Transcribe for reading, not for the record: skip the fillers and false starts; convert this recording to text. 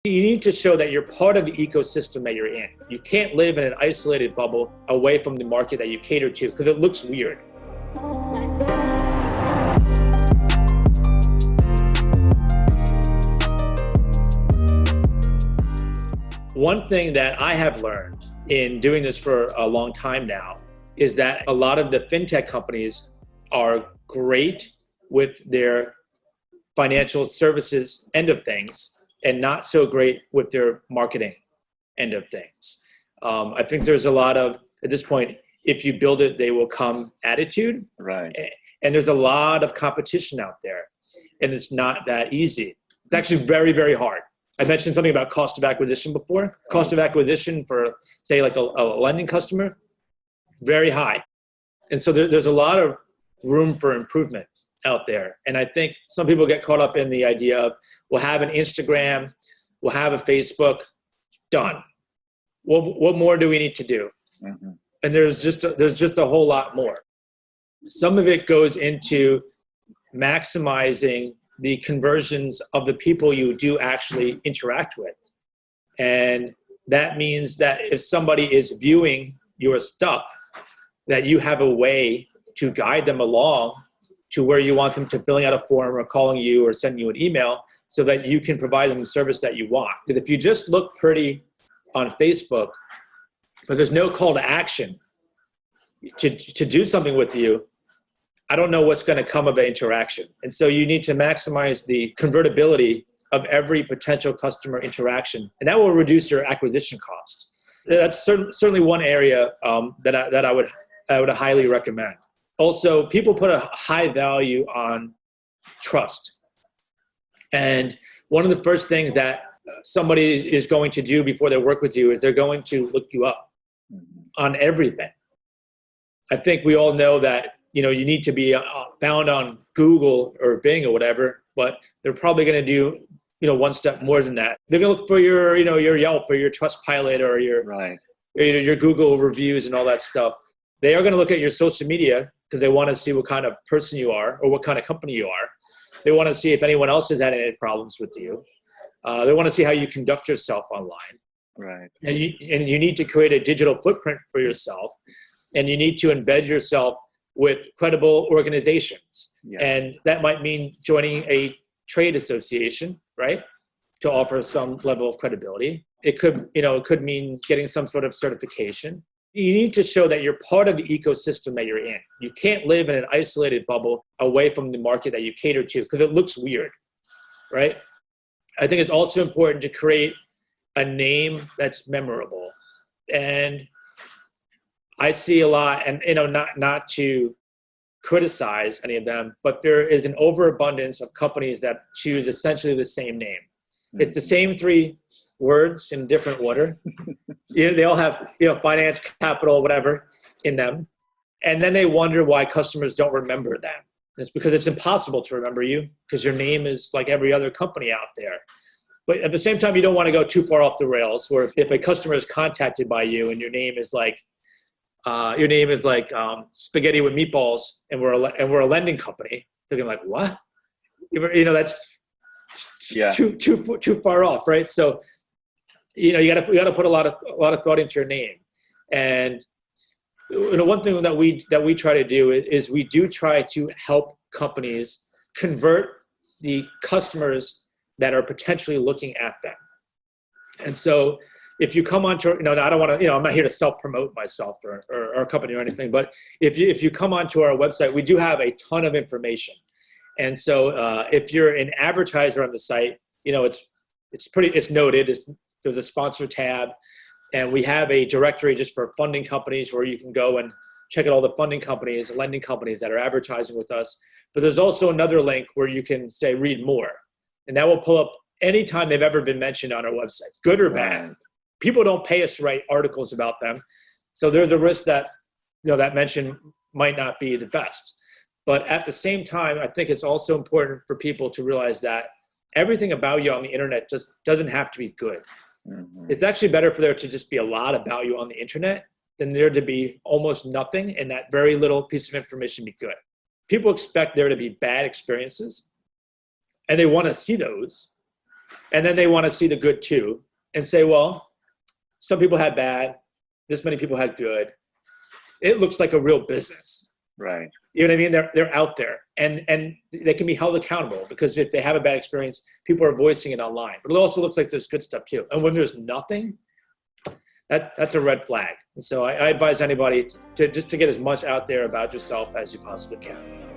You need to show that you're part of the ecosystem that you're in. You can't live in an isolated bubble away from the market that you cater to because it looks weird. One thing that I have learned in doing this for a long time now is that a lot of the FinTech companies are great with their financial services end of things and not so great with their marketing end of things. I think there's a lot of, at this point, if you build it, they will come attitude. Right. And there's a lot of competition out there, and it's not that easy. It's actually very, very hard. I mentioned something about cost of acquisition before. Cost of acquisition for, say, like a lending customer, very high. And so there's a lot of room for improvement out there. And I think some people get caught up in the idea of, we'll have an Instagram, we'll have a Facebook, done. What more do we need to do? Mm-hmm. And there's just a whole lot more. Some of it goes into maximizing the conversions of the people you do actually interact with. And that means that if somebody is viewing your stuff, that you have a way to guide them along to where you want them to filling out a form or calling you or sending you an email so that you can provide them the service that you want. Because if you just look pretty on Facebook, but there's no call to action to do something with you, I don't know what's going to come of the interaction. And so you need to maximize the convertibility of every potential customer interaction, and that will reduce your acquisition cost. That's certainly one area that I would highly recommend. Also, people put a high value on trust. And one of the first things that somebody is going to do before they work with you is they're going to look you up on everything. I think we all know that, you need to be found on Google or Bing or whatever, but they're probably going to do, one step more than that. They're going to look for your Yelp or your Trustpilot or your Google reviews and all that stuff. They are going to look at your social media because they want to see what kind of person you are or what kind of company you are. They want to see if anyone else has had any problems with you. They want to see how you conduct yourself online. Right. And you need to create a digital footprint for yourself, and you need to embed yourself with credible organizations. Yeah. And that might mean joining a trade association, right, to offer some level of credibility. It could mean getting some sort of certification. You need to show that you're part of the ecosystem that you're in. You can't live in an isolated bubble away from the market that you cater to because it looks weird, right? I think it's also important to create a name that's memorable. And I see a lot, and not to criticize any of them, but there is an overabundance of companies that choose essentially the same name. Mm-hmm. It's the same three words in different order. They all have finance, capital, whatever in them, and then they wonder why customers don't remember them. It's because it's impossible to remember you because your name is like every other company out there. But at the same time, you don't want to go too far off the rails. Where if a customer is contacted by you and your name is like spaghetti with meatballs, and we're a lending company, they're gonna be like, what? That's too far off, right? So you gotta put a lot of thought into your name. And one thing that we try to do is we do try to help companies convert the customers that are potentially looking at them. And so if you come onto, I don't want to, I'm not here to self-promote myself or our company or anything, but if you come onto our website, we do have a ton of information. And so if you're an advertiser on the site, it's noted. There's a sponsor tab, and we have a directory just for funding companies where you can go and check out all the funding companies, lending companies that are advertising with us. But there's also another link where you can say read more, and that will pull up anytime they've ever been mentioned on our website, good or bad. People don't pay us to write articles about them, so there's a risk that that mention might not be the best. But at the same time, I think it's also important for people to realize that everything about you on the internet just doesn't have to be good. Mm-hmm. It's actually better for there to just be a lot about you on the internet than there to be almost nothing and that very little piece of information be good. People expect there to be bad experiences, and they want to see those. And then they want to see the good too and say, well, some people had bad, this many people had good. It looks like a real business. Right. You know what I mean? They're out there and they can be held accountable because if they have a bad experience, people are voicing it online. But it also looks like there's good stuff too. And when there's nothing, that's a red flag. And so I advise anybody to get as much out there about yourself as you possibly can.